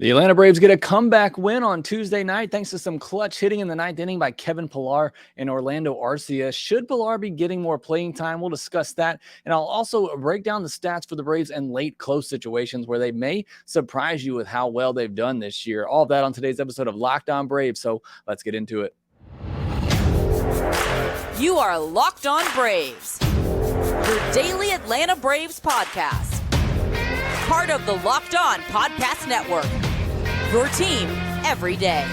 The Atlanta Braves get a comeback win on Tuesday night thanks to some clutch hitting in the ninth inning by Kevin Pillar and Orlando Arcia. Should Pillar be getting more playing time? We'll discuss that. And I'll also break down the stats for the Braves in late close situations where they may surprise you with how well they've done this year. All of that on today's episode of Locked On Braves. So let's get into it. You are Locked On Braves, your daily Atlanta Braves podcast. Part of the Locked On Podcast Network. Your team every day.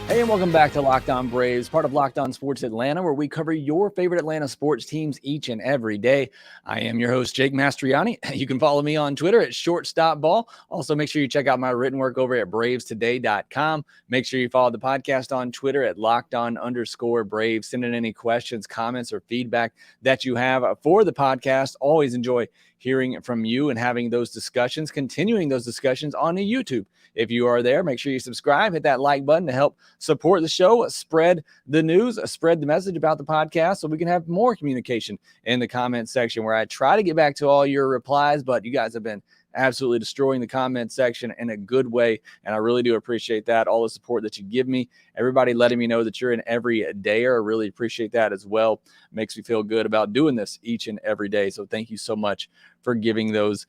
Hey, and welcome back to Locked On Braves, part of Locked On Sports Atlanta, where we cover your favorite Atlanta sports teams each and every day. I am your host, Jake Mastriani. You can follow me on Twitter at ShortstopBall. Also, make sure you check out my written work over at BravesToday.com. Make sure you follow the podcast on Twitter at LockedOn_Braves. Send in any questions, comments, or feedback that you have for the podcast. Always enjoy hearing from you and having those discussions, continuing those discussions on YouTube. If you are there, make sure you subscribe, hit that like button to help support the show, spread the news, spread the message about the podcast so we can have more communication in the comment section where I try to get back to all your replies, but you guys have been absolutely destroying the comment section in a good way, and I really do appreciate that, all the support that you give me, everybody letting me know that you're an everydayer. I really appreciate that as well. It makes me feel good about doing this each and every day, so thank you so much for giving those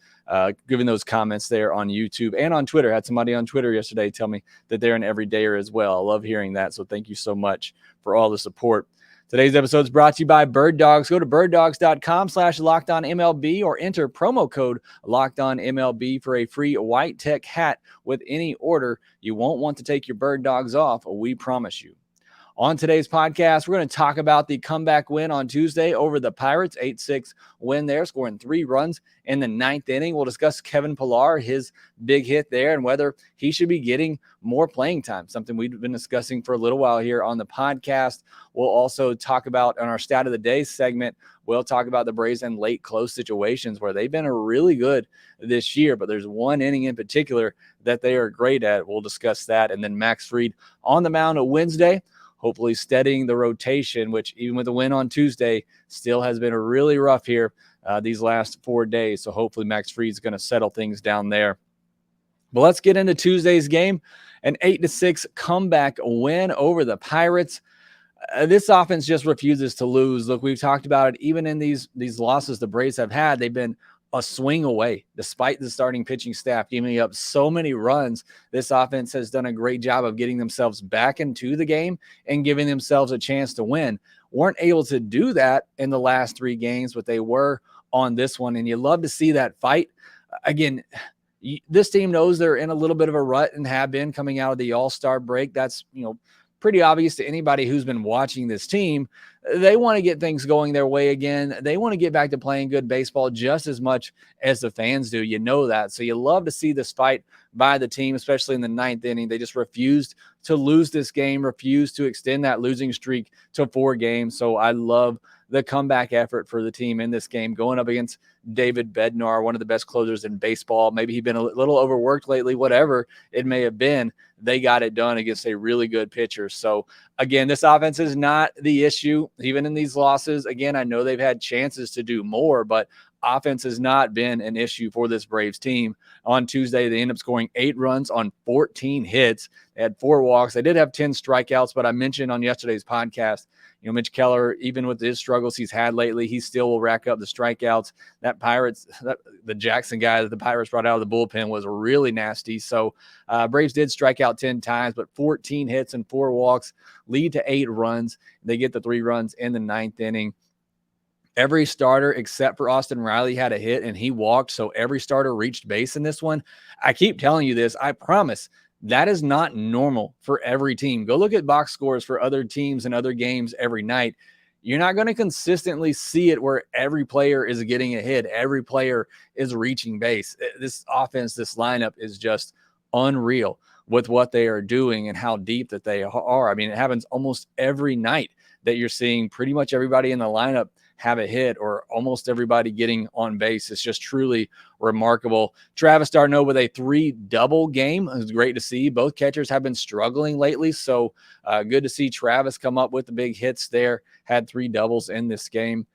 comments there on YouTube and on Twitter. I had somebody on Twitter yesterday tell me that they're an everydayer as well. I love hearing that, so thank you so much for all the support. Today's episode is brought to you by Bird Dogs. Go to birddogs.com/LockedOnMLB or enter promo code LockedOnMLB for a free white tech hat with any order. You won't want to take your Bird Dogs off, we promise you. On today's podcast, we're going to talk about the comeback win on Tuesday over the Pirates, 8-6 win there, scoring 3 runs in the ninth inning. We'll discuss Kevin Pillar, his big hit there, and whether he should be getting more playing time, something we've been discussing for a little while here on the podcast. We'll also talk about, on our Stat of the Day segment, we'll talk about the Braves in late close situations where they've been really good this year, but there's one inning in particular that they are great at. We'll discuss that. And then Max Fried on the mound on Wednesday, hopefully steadying the rotation, which even with the win on Tuesday still has been really rough here these last 4 days. So hopefully Max Fried's going to settle things down there. But let's get into Tuesday's game. An 8-6 comeback win over the Pirates. This offense just refuses to lose. Look, we've talked about it. Even in these losses the Braves have had, they've been a swing away, despite the starting pitching staff giving up so many runs. This offense has done a great job of getting themselves back into the game and giving themselves a chance to win. Weren't able to do that in the last 3 games, but they were on this one, and you love to see that fight. Again, this team knows they're in a little bit of a rut and have been coming out of the All-Star break. That's, pretty obvious to anybody who's been watching this team. They want to get things going their way again. They want to get back to playing good baseball just as much as the fans do. You know that. So you love to see this fight by the team, especially in the ninth inning. They just refused to lose this game, refused to extend that losing streak to 4 games. So I love the comeback effort for the team in this game, going up against David Bednar, one of the best closers in baseball. Maybe he's been a little overworked lately, whatever it may have been. They got it done against a really good pitcher. So, again, this offense is not the issue, even in these losses. Again, I know they've had chances to do more, but offense has not been an issue for this Braves team. On Tuesday, they ended up scoring 8 runs on 14 hits. They had 4 walks. They did have 10 strikeouts, but I mentioned on yesterday's podcast, Mitch Keller, even with his struggles he's had lately, he still will rack up the strikeouts. The Jackson guy that the Pirates brought out of the bullpen was really nasty. So Braves did strike out 10 times, but 14 hits and 4 walks lead to 8 runs. They get the 3 runs in the ninth inning. Every starter except for Austin Riley had a hit and he walked, so every starter reached base in this one. I keep telling you this, I promise. That is not normal for every team. Go look at box scores for other teams and other games every night. You're not going to consistently see it where every player is getting a hit, every player is reaching base. This offense, this lineup is just unreal with what they are doing and how deep that they are. I mean, it happens almost every night that you're seeing pretty much everybody in the lineup have a hit or almost everybody getting on base. It's just truly remarkable. Travis d'Arnaud with a 3-double game. It was great to see. Both catchers have been struggling lately, so good to see Travis come up with the big hits there. Had 3 doubles in this game.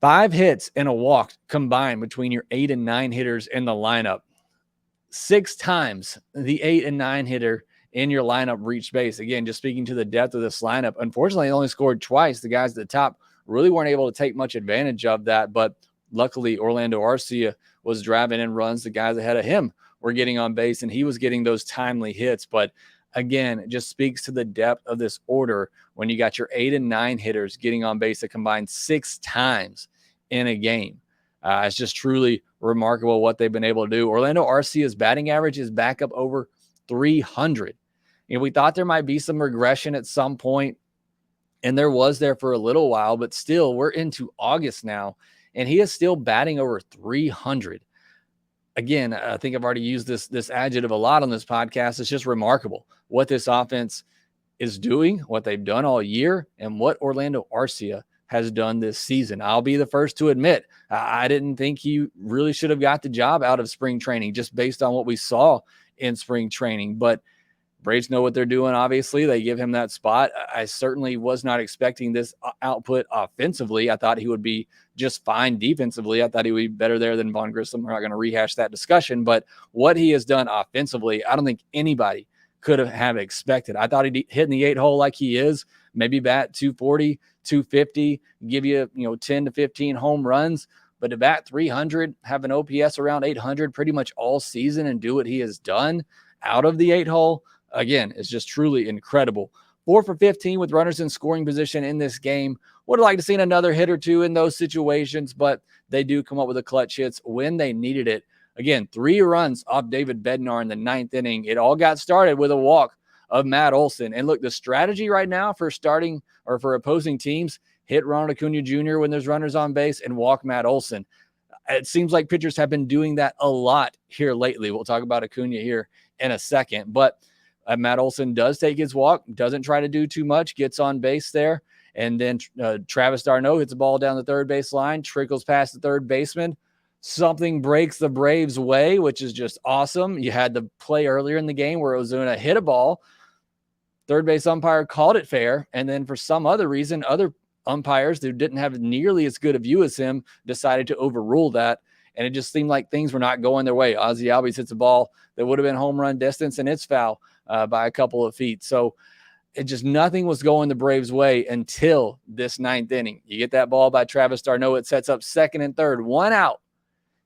5 hits and a walk combined between your 8 and 9 hitters in the lineup. 6 times the 8 and 9 hitter in your lineup reached base. Again, just speaking to the depth of this lineup. Unfortunately, they only scored twice. The guys at the top really weren't able to take much advantage of that, but luckily Orlando Arcia was driving in runs. The guys ahead of him were getting on base, and he was getting those timely hits. But again, it just speaks to the depth of this order when you got your 8 and 9 hitters getting on base a combined 6 times in a game. It's just truly remarkable what they've been able to do. Orlando Arcia's batting average is back up over 300. We thought there might be some regression at some point, and there was there for a little while, but still, we're into August now, and he is still batting over 300. Again, I think I've already used this adjective a lot on this podcast. It's just remarkable what this offense is doing, what they've done all year, and what Orlando Arcia has done this season. I'll be the first to admit, I didn't think he really should have got the job out of spring training just based on what we saw in spring training. But Braves know what they're doing, obviously. They give him that spot. I certainly was not expecting this output offensively. I thought he would be just fine defensively. I thought he would be better there than Vaughn Grissom. We're not going to rehash that discussion. But what he has done offensively, I don't think anybody could have expected. I thought he'd hit in the 8-hole like he is, maybe bat 240, 250, give you 10 to 15 home runs. But to bat 300, have an OPS around 800 pretty much all season and do what he has done out of the 8-hole, again, it's just truly incredible. 4 for 15 with runners in scoring position in this game. Would have liked to seen another hit or two in those situations, but they do come up with the clutch hits when they needed it. Again, 3 runs off David Bednar in the 9th inning. It all got started with a walk of Matt Olson. And look, the strategy right now for starting or for opposing teams, hit Ronald Acuna Jr. when there's runners on base and walk Matt Olson. It seems like pitchers have been doing that a lot here lately. We'll talk about Acuna here in a second, but Matt Olson does take his walk, doesn't try to do too much, gets on base there. And then Travis d'Arnaud hits the ball down the third base line, trickles past the third baseman. Something breaks the Braves' way, which is just awesome. You had the play earlier in the game where Ozuna hit a ball. Third base umpire called it fair. And then for some other reason, other umpires who didn't have nearly as good a view as him decided to overrule that. And it just seemed like things were not going their way. Ozzie Albies hits a ball that would have been home run distance, and it's foul by a couple of feet. So it just nothing was going the Braves' way until this 9th inning. You get that ball by Travis d'Arnaud. It sets up second and third, 1 out.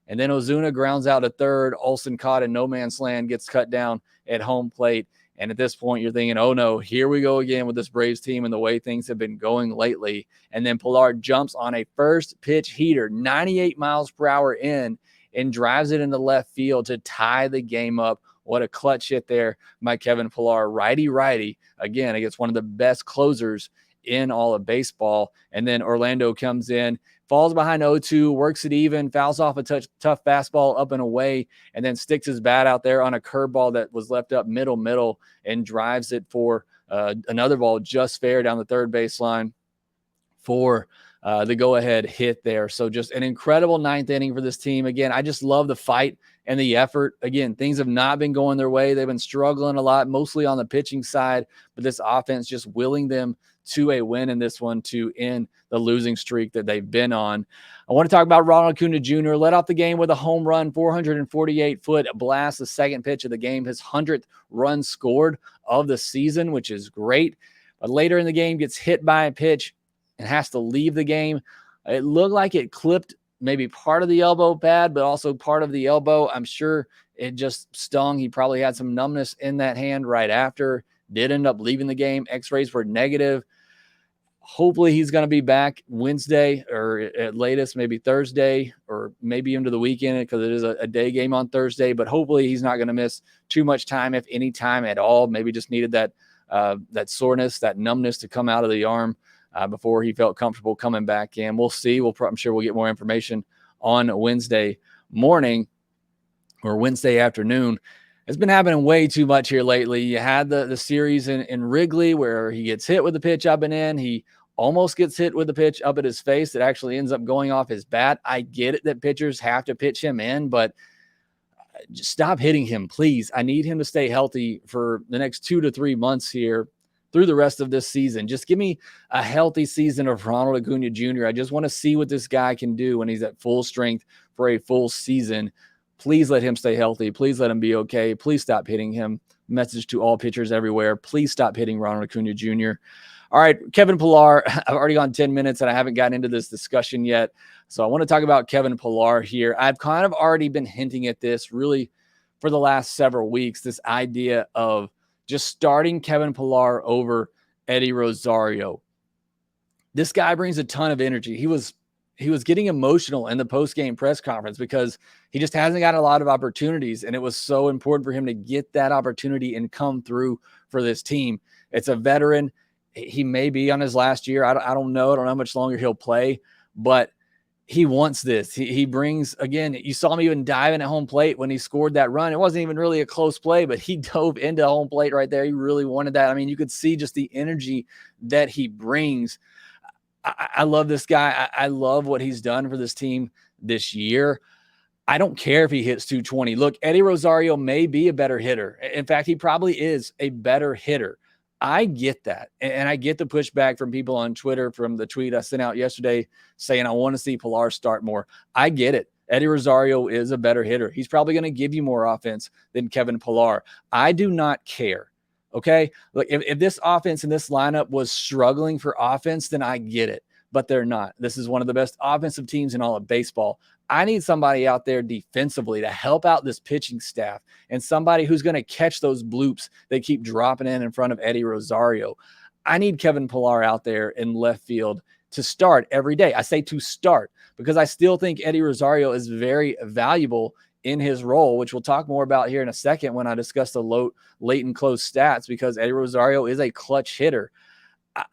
And then Ozuna grounds out to third. Olson caught in no man's land, gets cut down at home plate. And at this point, you're thinking, oh, no, here we go again with this Braves team and the way things have been going lately. And then Pilar jumps on a first pitch heater, 98 miles per hour in, and drives it into left field to tie the game up. What a clutch hit there by Kevin Pilar. Righty, again, against one of the best closers in all of baseball. And then Orlando comes in, falls behind 0-2, works it even, fouls off a tough fastball up and away, and then sticks his bat out there on a curveball that was left up middle, and drives it for another ball just fair down the third baseline for the go-ahead hit there. So just an incredible 9th inning for this team. Again, I just love the fight and the effort. Again, things have not been going their way. They've been struggling a lot, mostly on the pitching side, but this offense just willing them to a win in this one to end the losing streak that they've been on. I want to talk about Ronald Acuna Jr. Led off the game with a home run, 448-foot blast, the second pitch of the game, his 100th run scored of the season, which is great. But later in the game, gets hit by a pitch and has to leave the game. It looked like it clipped maybe part of the elbow pad, but also part of the elbow. I'm sure it just stung. He probably had some numbness in that hand right after. Did end up leaving the game. X-rays were negative. Hopefully he's going to be back Wednesday or at latest maybe Thursday or maybe into the weekend because it is a day game on Thursday. But hopefully he's not going to miss too much time, if any time at all. Maybe just needed that soreness, that numbness to come out of the arm before he felt comfortable coming back in. We'll see. I'm sure we'll get more information on Wednesday morning or Wednesday afternoon. It's been happening way too much here lately. You had the series in Wrigley where he gets hit with the pitch up and in. He almost gets hit with the pitch up at his face. It actually ends up going off his bat. I get it that pitchers have to pitch him in, but just stop hitting him, please. I need him to stay healthy for the next 2 to 3 months here through the rest of this season. Just give me a healthy season of Ronald Acuna Jr. I just want to see what this guy can do when he's at full strength for a full season. Please let him stay healthy. Please let him be okay. Please stop hitting him. Message to all pitchers everywhere. Please stop hitting Ronald Acuna Jr. All right, Kevin Pillar. I've already gone 10 minutes and I haven't gotten into this discussion yet. So I want to talk about Kevin Pillar here. I've kind of already been hinting at this really for the last several weeks, this idea of just starting Kevin Pillar over Eddie Rosario. This guy brings a ton of energy. He was getting emotional in the post-game press conference because he just hasn't got a lot of opportunities, and it was so important for him to get that opportunity and come through for this team. It's a veteran. He may be on his last year. I don't know. I don't know how much longer he'll play, but he wants this. He brings, again, you saw him even diving at home plate when he scored that run. It wasn't even really a close play, but he dove into home plate right there. He really wanted that. I mean, you could see just the energy that he brings. I love this guy. I love what he's done for this team this year. I don't care if he hits 220. Look, Eddie Rosario may be a better hitter. In fact, he probably is a better hitter. I get that. And I get the pushback from people on Twitter from the tweet I sent out yesterday saying, I want to see Pillar start more. I get it. Eddie Rosario is a better hitter. He's probably going to give you more offense than Kevin Pillar. I do not care. Okay. Look, if this offense and this lineup was struggling for offense, then I get it, but they're not. This is one of the best offensive teams in all of baseball. I need somebody out there defensively to help out this pitching staff and somebody who's going to catch those bloops that keep dropping in front of Eddie Rosario. I need Kevin Pillar out there in left field to start every day. I say to start because I still think Eddie Rosario is very valuable in his role, which we'll talk more about here in a second when I discuss the late and close stats, because Eddie Rosario is a clutch hitter.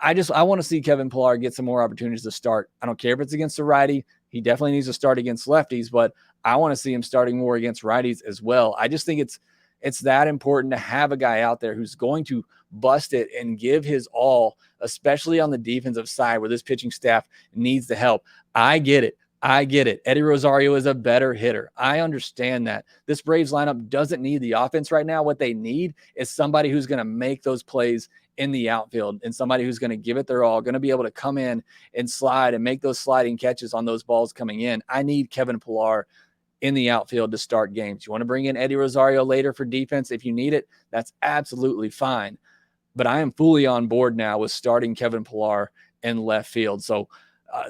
I want to see Kevin Pillar get some more opportunities to start. I don't care if it's against a righty. He definitely needs to start against lefties, but I want to see him starting more against righties as well. I just think it's that important to have a guy out there who's going to bust it and give his all, especially on the defensive side where this pitching staff needs the help. I get it. Eddie Rosario is a better hitter. I understand that. This Braves lineup doesn't need the offense right now. What they need is somebody who's going to make those plays in the outfield and somebody who's going to give it their all, going to be able to come in and slide and make those sliding catches on those balls coming in. I need Kevin Pillar in the outfield to start games. You want to bring in Eddie Rosario later for defense if you need it, that's absolutely fine. But I am fully on board now with starting Kevin Pillar in left field. So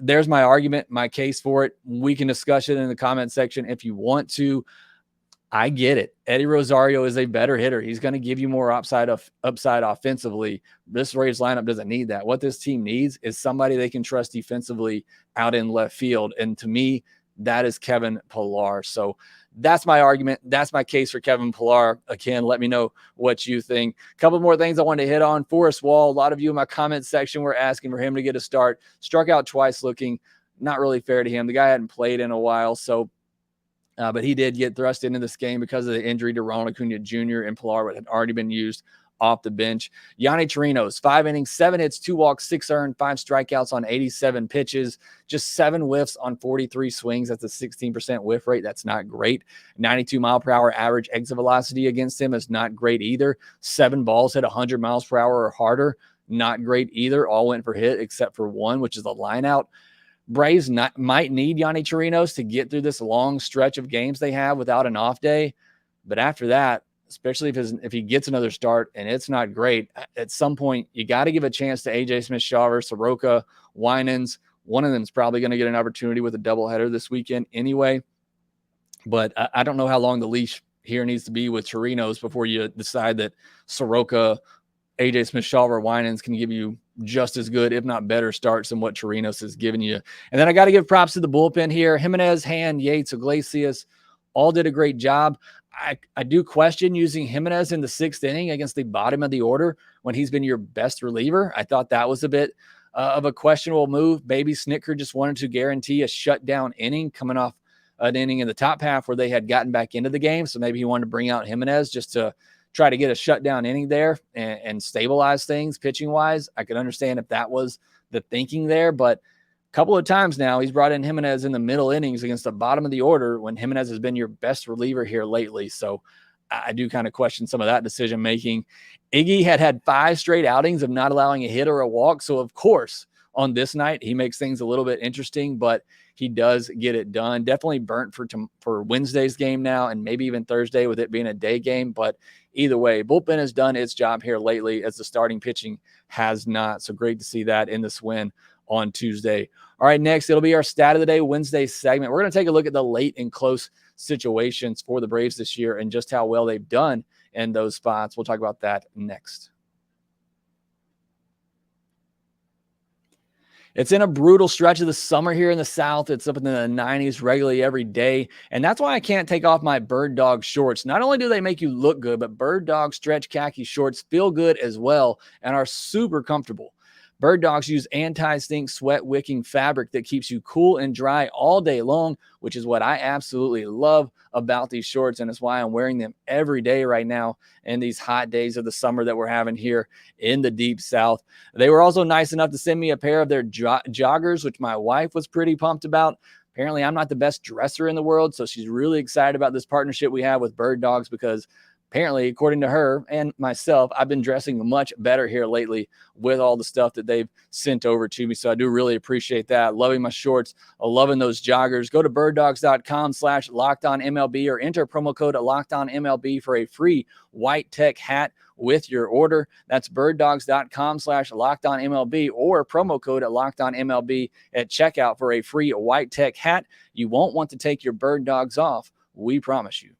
there's my argument, my case for it. We can discuss it in the comment section if you want to. I get it. Eddie Rosario is a better hitter. He's going to give you more upside offensively. This Braves lineup doesn't need that. What this team needs is somebody they can trust defensively out in left field. And to me, that is Kevin Pillar. So that's my argument. That's my case for Kevin Pillar. Again, let me know what you think. A couple more things I wanted to hit on. Forrest Wall, a lot of you in my comment section were asking for him to get a start. Struck out twice looking not really fair to him. The guy hadn't played in a while, so but he did get thrust into this game because of the injury to Ronald Acuna Jr. and Pillar had already been used off the bench. Yonny Chirinos, 5 innings, 7 hits, 2 walks, 6 earned, 5 strikeouts on 87 pitches, just 7 whiffs on 43 swings. That's a 16% whiff rate. That's not great. 92 mile per hour average exit velocity against him is not great either. 7 balls hit 100 miles per hour or harder. Not great either. All went for hit except for 1, which is a line out. Braves might need Yonny Chirinos to get through this long stretch of games they have without an off day. But after that, especially if he gets another start and it's not great, at some point you got to give a chance to A.J. Smith-Shawver, Soroka, Winans. One of them is probably going to get an opportunity with a doubleheader this weekend anyway. But I don't know how long the leash here needs to be with Chirinos before you decide that Soroka, A.J. Smith-Shawver, Winans can give you just as good, if not better, starts than what Chirinos has given you. And then I got to give props to the bullpen here. Jimenez, Hand, Yates, Iglesias all did a great job. I do question using Jimenez in the 6th inning against the bottom of the order when he's been your best reliever. I thought that was a bit of a questionable move. Baby Snicker just wanted to guarantee a shutdown inning coming off an inning in the top half where they had gotten back into the game. So maybe he wanted to bring out Jimenez just to try to get a shutdown inning there and stabilize things pitching wise. I could understand if that was the thinking there, but a couple of times now he's brought in Jimenez in the middle innings against the bottom of the order when Jimenez has been your best reliever here lately. So I do kind of question some of that decision making. Iggy had 5 straight outings of not allowing a hit or a walk. So of course, on this night, he makes things a little bit interesting, but he does get it done. Definitely burnt for Wednesday's game now, and maybe even Thursday with it being a day game. But either way, bullpen has done its job here lately as the starting pitching has not. So great to see that in this win on Tuesday. All right, next, it'll be our Stat of the Day Wednesday segment. We're going to take a look at the late and close situations for the Braves this year and just how well they've done in those spots. We'll talk about that next. It's in a brutal stretch of the summer here in the South. It's up in the 90s regularly every day. And that's why I can't take off my Bird Dog shorts. Not only do they make you look good, but Bird Dog stretch khaki shorts feel good as well and are super comfortable. Bird Dogs use anti-stink sweat wicking fabric that keeps you cool and dry all day long, which is what I absolutely love about these shorts. And it's why I'm wearing them every day right now in these hot days of the summer that we're having here in the deep South. They were also nice enough to send me a pair of their joggers, which my wife was pretty pumped about. Apparently, I'm not the best dresser in the world, so she's really excited about this partnership we have with Bird Dogs because apparently, according to her and myself, I've been dressing much better here lately with all the stuff that they've sent over to me. So I do really appreciate that. Loving my shorts, loving those joggers. Go to birddogs.com/LockedOnMLB or enter promo code LockedOnMLB for a free white tech hat with your order. That's birddogs.com/LockedOnMLB or promo code LockedOnMLB at checkout for a free white tech hat. You won't want to take your Bird Dogs off. We promise you.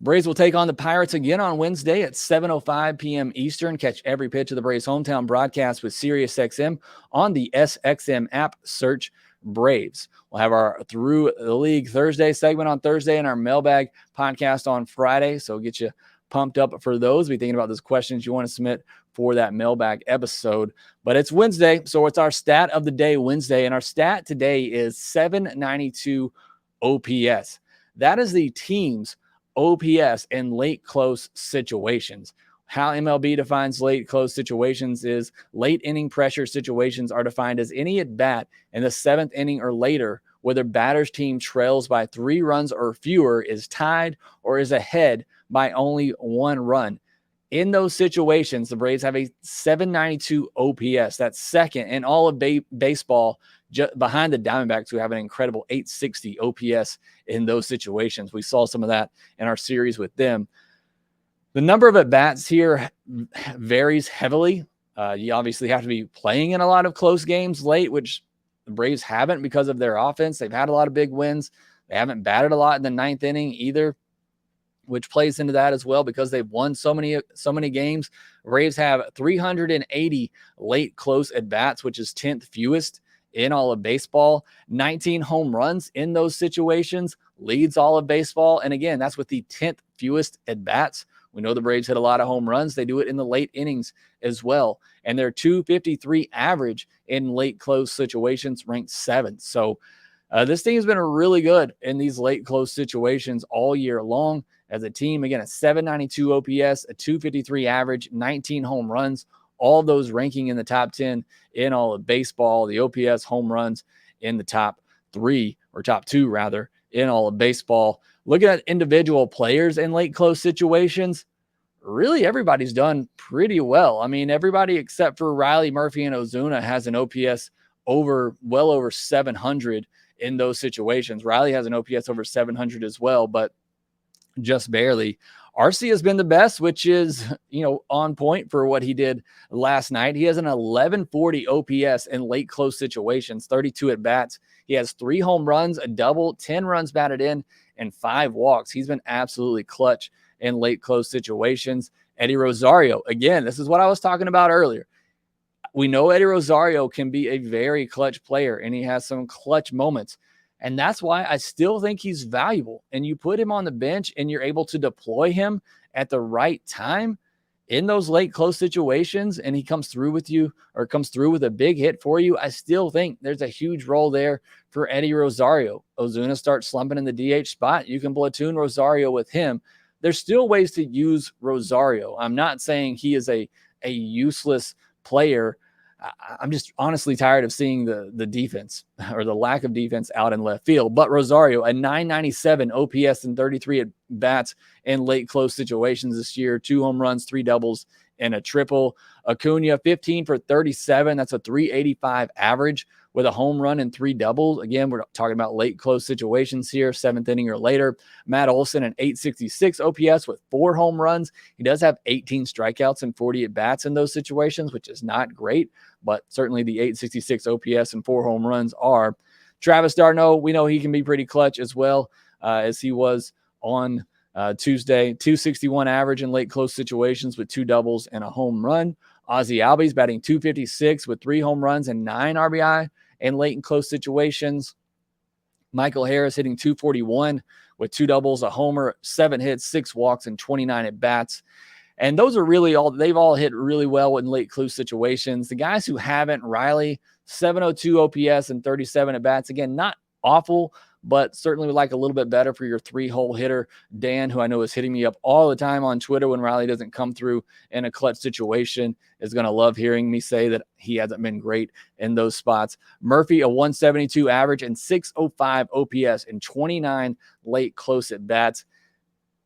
Braves will take on the Pirates again on Wednesday at 7:05 p.m. Eastern. Catch every pitch of the Braves' hometown broadcast with SiriusXM on the SXM app. Search Braves. We'll have our Through the League Thursday segment on Thursday and our Mailbag podcast on Friday. So get you pumped up for those. Be thinking about those questions you want to submit for that Mailbag episode. But it's Wednesday, so it's our Stat of the Day Wednesday. And our stat today is 792 OPS. That is the team's OPS in late close situations. How MLB defines late close situations is late inning pressure situations are defined as any at bat in the 7th inning or later where the batter's team trails by 3 runs or fewer, is tied, or is ahead by only 1 run. In those situations, the Braves have a 792 OPS. That's second in all of baseball, behind the Diamondbacks, who have an incredible 860 OPS in those situations. We saw some of that in our series with them. The number of at-bats here varies heavily. You obviously have to be playing in a lot of close games late, which the Braves haven't because of their offense. They've had a lot of big wins. They haven't batted a lot in the 9th inning either, which plays into that as well because they've won so many games. Braves have 380 late close at-bats, which is 10th fewest in all of baseball. 19 home runs in those situations, leads all of baseball. And again, that's with the 10th fewest at-bats. We know the Braves hit a lot of home runs. They do it in the late innings as well. And their .253 average in late close situations ranked 7th. So this team has been really good in these late close situations all year long. As a team, again, a 792 OPS, a .253 average, 19 home runs, all those ranking in the top 10 in all of baseball. The OPS home runs in the top 3, or top 2 rather, in all of baseball. Looking at individual players in late close situations, really everybody's done pretty well. I mean, everybody except for Riley, Murphy, and Ozuna has an OPS well over 700 in those situations. Riley has an OPS over 700 as well, but just barely. Arcia has been the best, which is, on point for what he did last night. He has an 1140 OPS in late close situations, 32 at bats. He has 3 home runs, a double, 10 runs batted in, and 5 walks. He's been absolutely clutch in late close situations. Eddie Rosario, again, this is what I was talking about earlier. We know Eddie Rosario can be a very clutch player, and he has some clutch moments. And that's why I still think he's valuable. And you put him on the bench and you're able to deploy him at the right time, in those late close situations and he comes through with you or comes through with a big hit for you, I still think there's a huge role there for Eddie Rosario. Ozuna starts slumping in the DH spot. You can platoon Rosario with him. There's still ways to use Rosario. I'm not saying he is a useless player. I'm just honestly tired of seeing the defense or the lack of defense out in left field. But Rosario, a 997 OPS and 33 at bats in late close situations this year, 2 home runs, 3 doubles, and a triple. Acuna, 15 for 37. That's a 385 average with a home run and 3 doubles. Again, we're talking about late close situations here, 7th inning or later. Matt Olson, an 866 OPS with 4 home runs. He does have 18 strikeouts and 40 at bats in those situations, which is not great, but certainly the 866 OPS and 4 home runs are. Travis d'Arnaud, we know he can be pretty clutch as well, as he was on Tuesday. 261 average in late close situations with 2 doubles and a home run. Ozzie Albies batting 256 with 3 home runs and 9 RBI in late and close situations. Michael Harris hitting 241 with 2 doubles, a homer, 7 hits, 6 walks, and 29 at bats. And those are really all, they've all hit really well in late close situations. The guys who haven't, Riley, 702 OPS and 37 at bats. Again, not awful, but certainly would like a little bit better for your 3-hole hitter. Dan, who I know is hitting me up all the time on Twitter when Riley doesn't come through in a clutch situation, is going to love hearing me say that he hasn't been great in those spots. Murphy, a 172 average and 605 OPS and 29 late close at bats.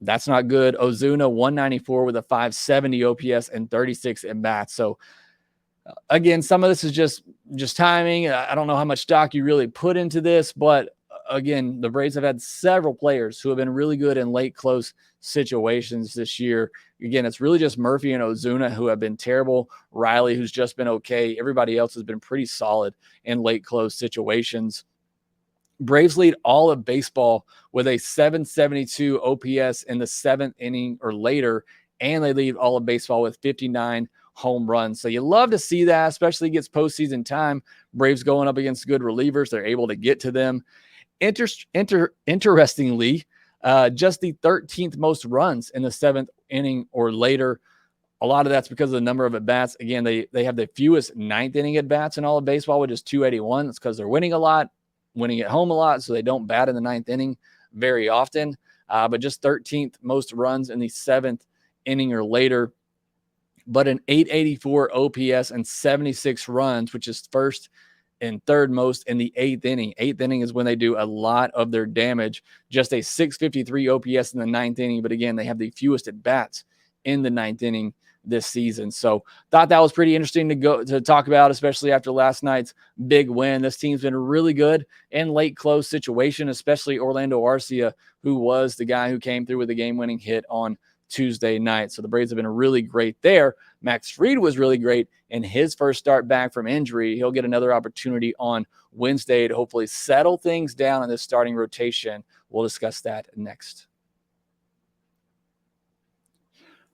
That's not good. Ozuna, 194 with a 570 OPS and 36 at bats. So again, some of this is just timing. I don't know how much stock you really put into this, but again, the Braves have had several players who have been really good in late close situations this year. Again, it's really just Murphy and Ozuna who have been terrible. Riley, who's just been okay. Everybody else has been pretty solid in late close situations. Braves lead all of baseball with a 772 OPS in the 7th inning or later, and they lead all of baseball with 59 home runs. So you love to see that, especially against postseason time. Braves going up against good relievers, they're able to get to them. Interestingly, just the 13th most runs in the 7th inning or later. A lot of that's because of the number of at-bats. Again, they have the fewest 9th inning at-bats in all of baseball, which is 281. That's because they're winning a lot, winning at home a lot, so they don't bat in the 9th inning very often. But just 13th most runs in the 7th inning or later. But an 884 OPS and 76 runs, which is first and third most in the 8th inning. 8th inning is when they do a lot of their damage. Just a 653 OPS in the 9th inning. But again, they have the fewest at-bats in the 9th inning this season. So thought that was pretty interesting to talk about, especially after last night's big win. This team's been really good in late close situation, especially Orlando Arcia, who was the guy who came through with a game-winning hit on Tuesday night. So the Braves have been really great there. Max Fried was really great in his first start back from injury. He'll get another opportunity on Wednesday to hopefully settle things down in this starting rotation. We'll discuss that next.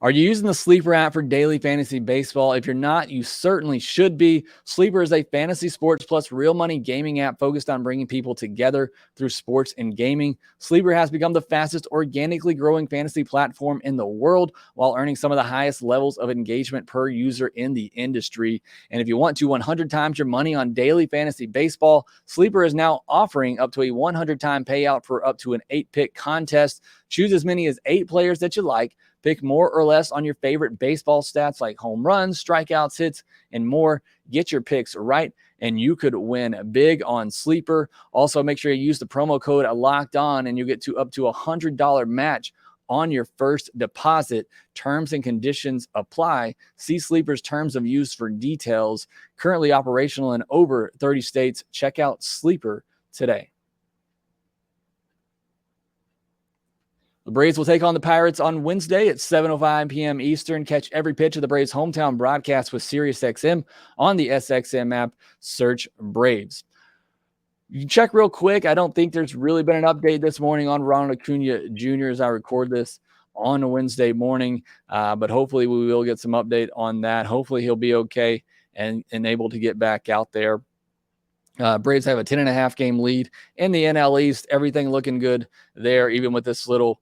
Are you using the Sleeper app for daily fantasy baseball? If you're not, you certainly should be. Sleeper is a fantasy sports plus real money gaming app focused on bringing people together through sports and gaming. Sleeper has become the fastest organically growing fantasy platform in the world while earning some of the highest levels of engagement per user in the industry. And if you want to 100 times your money on daily fantasy baseball, Sleeper is now offering up to a 100-time payout for up to an 8-pick contest. Choose as many as 8 players that you like. Pick more or less on your favorite baseball stats like home runs, strikeouts, hits, and more. Get your picks right, and you could win big on Sleeper. Also, make sure you use the promo code LOCKEDON, and you get to up to $100 match on your first deposit. Terms and conditions apply. See Sleeper's terms of use for details. Currently operational in over 30 states. Check out Sleeper today. The Braves will take on the Pirates on Wednesday at 7:05 p.m. Eastern. Catch every pitch of the Braves' hometown broadcast with SiriusXM on the SXM app. Search Braves. You can check real quick. I don't think there's really been an update this morning on Ronald Acuna Jr. as I record this on a Wednesday morning, but hopefully we will get some update on that. Hopefully he'll be okay and able to get back out there. Braves have a 10.5 game lead in the NL East. Everything looking good there, even with this little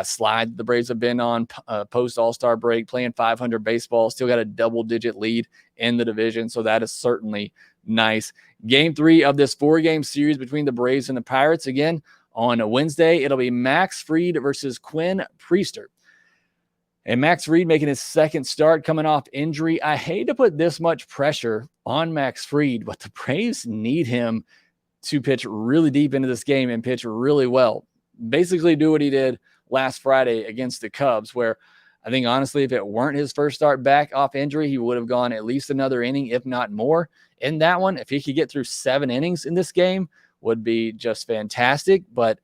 slide the Braves have been on post All-Star break, playing 500 baseball, still got a double-digit lead in the division, so that is certainly nice. Game 3 of this 4-game series between the Braves and the Pirates. Again, on a Wednesday, it'll be Max Fried versus Quinn Priester. And Max Fried making his second start coming off injury. I hate to put this much pressure on Max Fried, but the Braves need him to pitch really deep into this game and pitch really well. Basically do what he did last Friday against the Cubs, where I think, honestly, if it weren't his first start back off injury, he would have gone at least another inning, if not more, in that one. If he could get through 7 innings in this game, would be just fantastic. But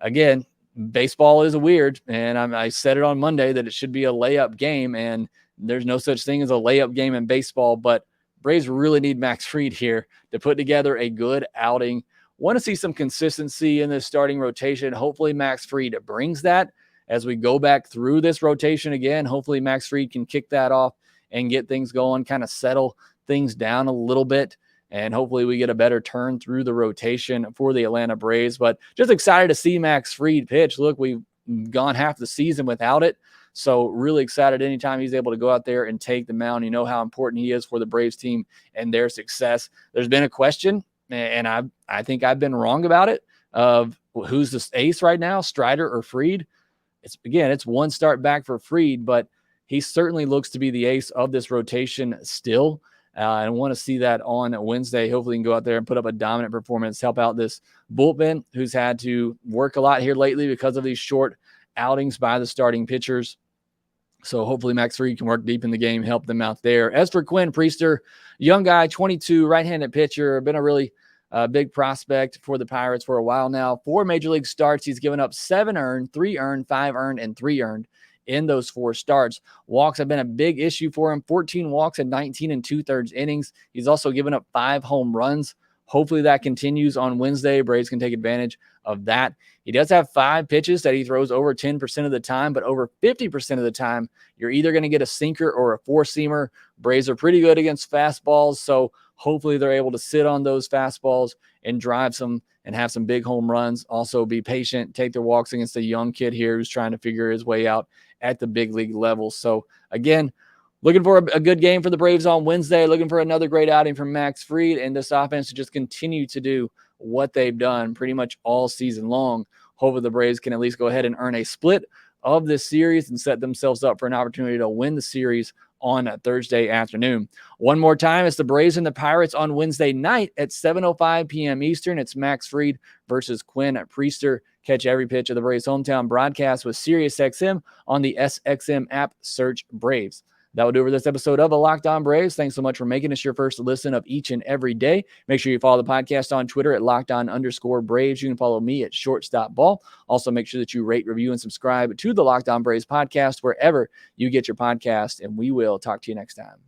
again, baseball is weird, and I said it on Monday that it should be a layup game, and there's no such thing as a layup game in baseball, but Braves really need Max Fried here to put together a good outing. Want to see some consistency in this starting rotation. Hopefully Max Fried brings that as we go back through this rotation again. Hopefully Max Fried can kick that off and get things going, kind of settle things down a little bit, and hopefully we get a better turn through the rotation for the Atlanta Braves. But just excited to see Max Fried pitch. Look, we've gone half the season without it, so really excited anytime he's able to go out there and take the mound. You know how important he is for the Braves team and their success. There's been a question, and I think I've been wrong about it, of who's the ace right now, Strider or Fried. It's one start back for Fried, but he certainly looks to be the ace of this rotation still. I want to see that on Wednesday. Hopefully he can go out there and put up a dominant performance, help out this bullpen who's had to work a lot here lately because of these short outings by the starting pitchers. So hopefully Max Fried can work deep in the game, help them out there. As for Quinn Priester, young guy, 22, right-handed pitcher, been a really big prospect for the Pirates for a while now. 4 major league starts. He's given up 7 earned, 3 earned, 5 earned, and 3 earned in those 4 starts. Walks have been a big issue for him. 14 walks in 19 2/3 innings. He's also given up 5 home runs. Hopefully that continues on Wednesday. Braves can take advantage of that. He does have 5 pitches that he throws over 10% of the time, but over 50% of the time, you're either going to get a sinker or a 4-seamer. Braves are pretty good against fastballs, so hopefully they're able to sit on those fastballs and drive some and have some big home runs. Also be patient, take their walks against a young kid here who's trying to figure his way out at the big league level. So again, looking for a good game for the Braves on Wednesday, looking for another great outing from Max Fried and this offense to just continue to do what they've done pretty much all season long. Hopefully the Braves can at least go ahead and earn a split of this series and set themselves up for an opportunity to win the series on a Thursday afternoon. One more time, it's the Braves and the Pirates on Wednesday night at 7:05 p.m. Eastern. It's Max Fried versus Quinn Priester. Catch every pitch of the Braves hometown broadcast with SiriusXM on the SXM app. Search Braves. That will do it for this episode of the Locked On Braves. Thanks so much for making us your first listen of each and every day. Make sure you follow the podcast on Twitter at LockedOn_Braves. You can follow me at ShortstopBall. Also, make sure that you rate, review, and subscribe to the Locked On Braves podcast wherever you get your podcast, and we will talk to you next time.